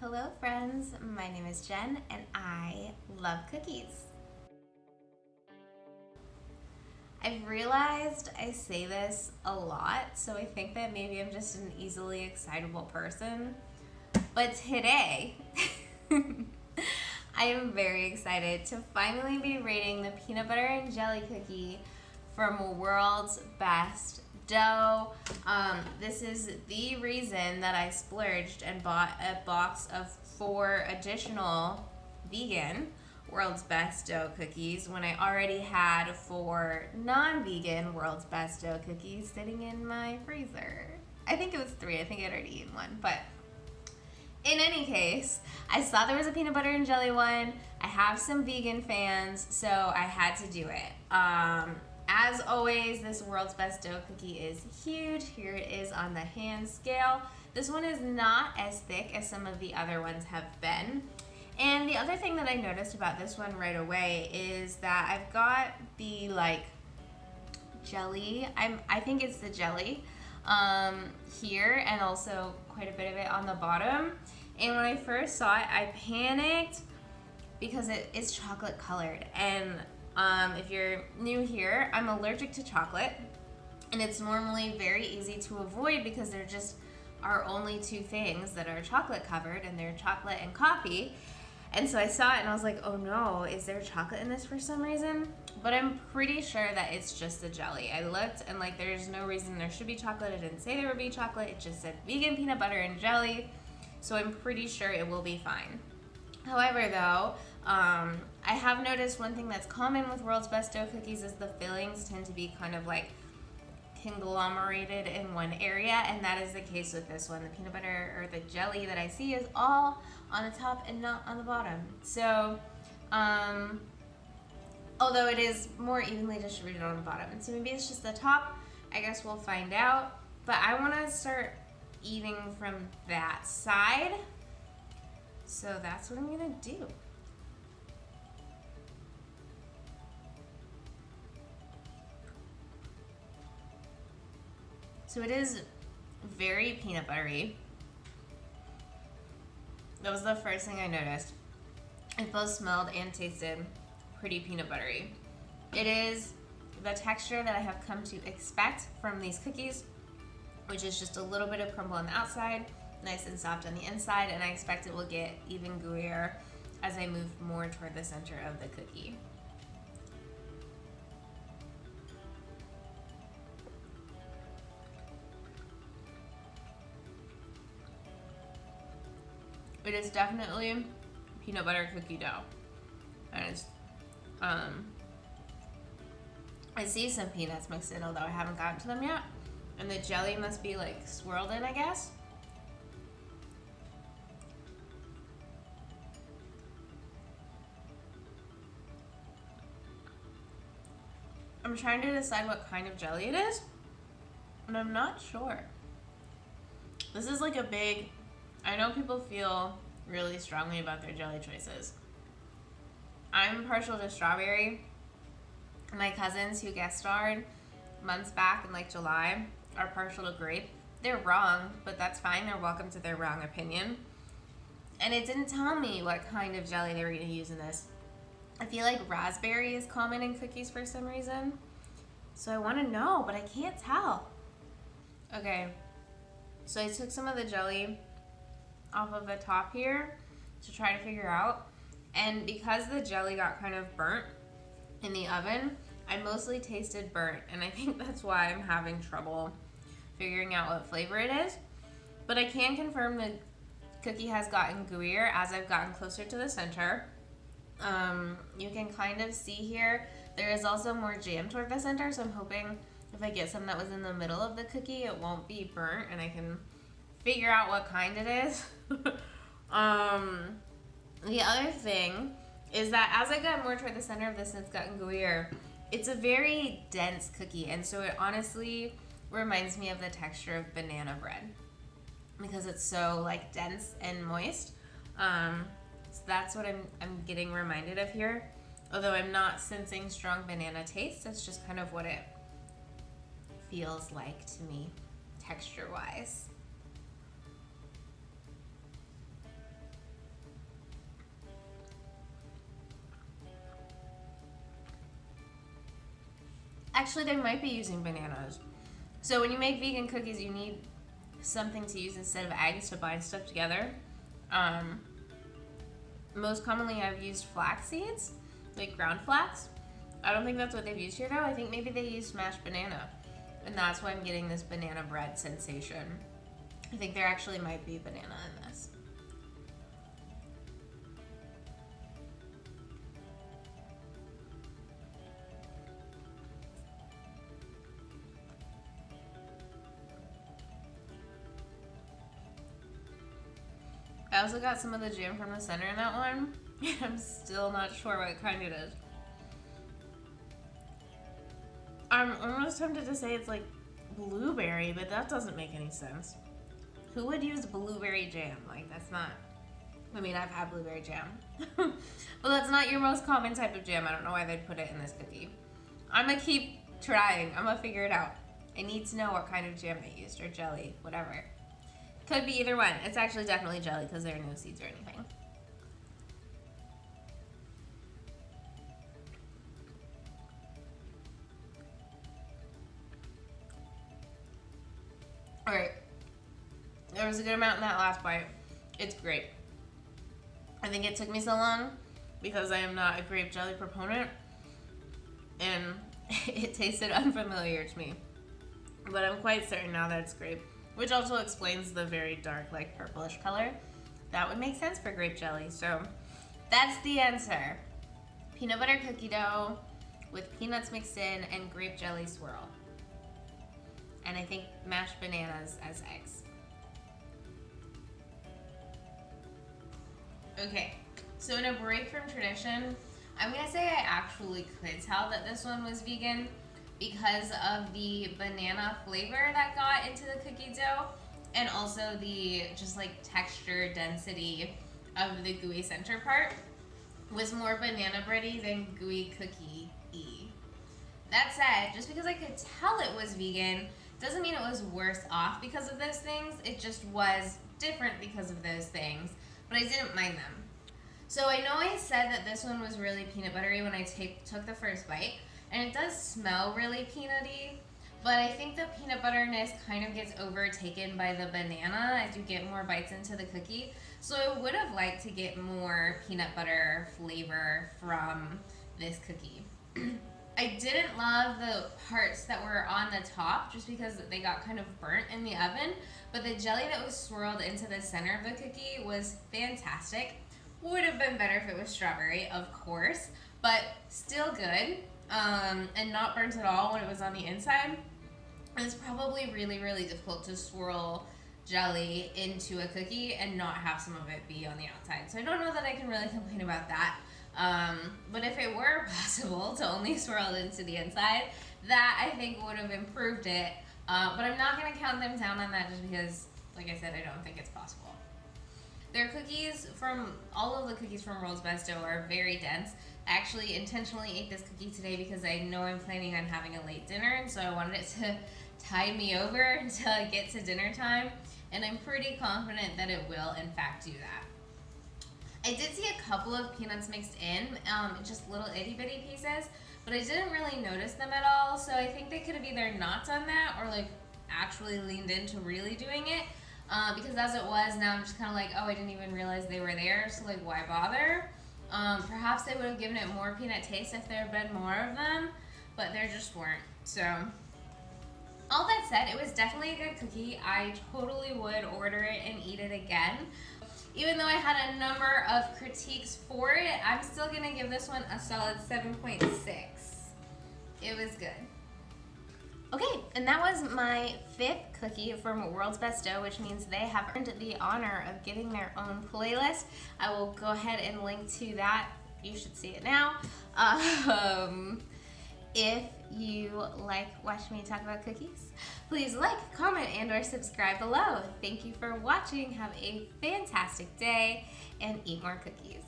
Hello friends, my name is Jen and I love cookies. I've realized I say this a lot, so I think that maybe I'm just an easily excitable person. But today, I am very excited to finally be rating the peanut butter and jelly cookie from World's Best Dough. This is the reason that I splurged and bought a box of 4 additional vegan World's Best Dough cookies when I already had 4 non-vegan World's Best Dough cookies sitting in my freezer. I think it was 3, I think I'd already eaten one, but in any case, I saw there was a peanut butter and jelly one. I have some vegan fans, so I had to do it. As always, this World's Best Dough cookie is huge. Here it is on the hand scale. This one is not as thick as some of the other ones have been. And the other thing that I noticed about this one right away is that I've got the jelly, I think it's the jelly here, and also quite a bit of it on the bottom. And when I first saw it, I panicked because it is chocolate colored. And if you're new here, I'm allergic to chocolate, and it's normally very easy to avoid because there just are only 2 things that are chocolate covered, and they're chocolate and coffee. And so I saw it and I was like, oh no, is there chocolate in this for some reason? But I'm pretty sure that it's just the jelly. I looked and there's no reason there should be chocolate. It didn't say there would be chocolate. It just said vegan peanut butter and jelly. So I'm pretty sure it will be fine. However though, I have noticed one thing that's common with World's Best Dough cookies is the fillings tend to be kind of conglomerated in one area, and that is the case with this one. The peanut butter or the jelly that I see is all on the top and not on the bottom. So, although it is more evenly distributed on the bottom. And so maybe it's just the top, I guess we'll find out. But I wanna start eating from that side. So that's what I'm gonna do. So it is very peanut buttery. That was the first thing I noticed. It both smelled and tasted pretty peanut buttery. It is the texture that I have come to expect from these cookies, which is just a little bit of crumble on the outside, nice and soft on the inside, and I expect it will get even gooier as I move more toward the center of the cookie. It is definitely peanut butter cookie dough, and it's I see some peanuts mixed in, although I haven't gotten to them yet, and the jelly must be swirled in, I guess. I'm trying to decide what kind of jelly it is, and I'm not sure. This is a big, I know people feel really strongly about their jelly choices. I'm partial to strawberry. My cousins who guest starred months back in July are partial to grape. They're wrong, but that's fine. They're welcome to their wrong opinion. And it didn't tell me what kind of jelly they were going to use in this. I feel like raspberry is common in cookies for some reason. So I want to know, but I can't tell. Okay, so I took some of the jelly off of the top here to try to figure out, and because the jelly got kind of burnt in the oven, I mostly tasted burnt, and I think that's why I'm having trouble figuring out what flavor it is. But I can confirm the cookie has gotten gooier as I've gotten closer to the center. You can kind of see here there is also more jam toward the center, so I'm hoping if I get some that was in the middle of the cookie it won't be burnt and I can figure out what kind it is. The other thing is that as I got more toward the center of this and it's gotten gooier, it's a very dense cookie, and so it honestly reminds me of the texture of banana bread because it's so dense and moist. So that's what I'm getting reminded of here, although I'm not sensing strong banana taste. That's just kind of what it feels like to me texture wise. Actually, they might be using bananas. So when you make vegan cookies, you need something to use instead of eggs to bind stuff together. Most commonly I've used flax seeds, like ground flax. I don't think that's what they've used here though. I think maybe they used smashed banana. And that's why I'm getting this banana bread sensation. I think there actually might be banana in this. I also got some of the jam from the center in that one. I'm still not sure what kind it is. I'm almost tempted to say it's like blueberry, but that doesn't make any sense. Who would use blueberry jam? Like, that's not... I mean, I've had blueberry jam. But that's not your most common type of jam. I don't know why they'd put it in this cookie. I'm gonna keep trying. I'm gonna figure it out. I need to know what kind of jam they used, or jelly, whatever. Could be either one. It's actually definitely jelly because there are no seeds or anything. Alright. There was a good amount in that last bite. It's great. I think it took me so long because I am not a grape jelly proponent and it tasted unfamiliar to me. But I'm quite certain now that it's grape. Which also explains the very dark, like purplish color. That would make sense for grape jelly. So that's the answer. Peanut butter cookie dough with peanuts mixed in and grape jelly swirl. And I think mashed bananas as eggs. Okay, so in a break from tradition, I'm gonna say I actually could tell that this one was vegan because of the banana flavor that got into the cookie dough and also the just like texture density of the gooey center part was more banana bready than gooey cookie-y. That said, just because I could tell it was vegan doesn't mean it was worse off because of those things. It just was different because of those things, but I didn't mind them. So I know I said that this one was really peanut buttery when I took the first bite, and it does smell really peanutty, but I think the peanut butterness kind of gets overtaken by the banana as you get more bites into the cookie. So I would have liked to get more peanut butter flavor from this cookie. I didn't love the parts that were on the top just because they got kind of burnt in the oven, but the jelly that was swirled into the center of the cookie was fantastic. Would have been better if it was strawberry, of course, but still good. And not burnt at all when it was on the inside. And it's probably really, really difficult to swirl jelly into a cookie and not have some of it be on the outside. So I don't know that I can really complain about that. But if it were possible to only swirl it into the inside, that I think would have improved it. But I'm not going to count them down on that just because, like I said, I don't think it's possible. Their cookies all of the cookies from World's Best Dough are very dense. I actually intentionally ate this cookie today because I know I'm planning on having a late dinner, and so I wanted it to tide me over until I get to dinner time, and I'm pretty confident that it will in fact do that. I did see a couple of peanuts mixed in, just little itty bitty pieces, but I didn't really notice them at all, so I think they could have either not done that or like actually leaned into really doing it, because as it was, now I'm just kind of like, oh, I didn't even realize they were there, so like why bother? Perhaps they would have given it more peanut taste if there had been more of them, but there just weren't. So, all that said, it was definitely a good cookie. I totally would order it and eat it again. Even though I had a number of critiques for it, I'm still gonna give this one a solid 7.6. It was good. Okay, and that was my 5th cookie from World's Best Dough, which means they have earned the honor of getting their own playlist. I will go ahead and link to that. You should see it now. If you like watching me talk about cookies, please like, comment, and or subscribe below. Thank you for watching. Have a fantastic day and eat more cookies.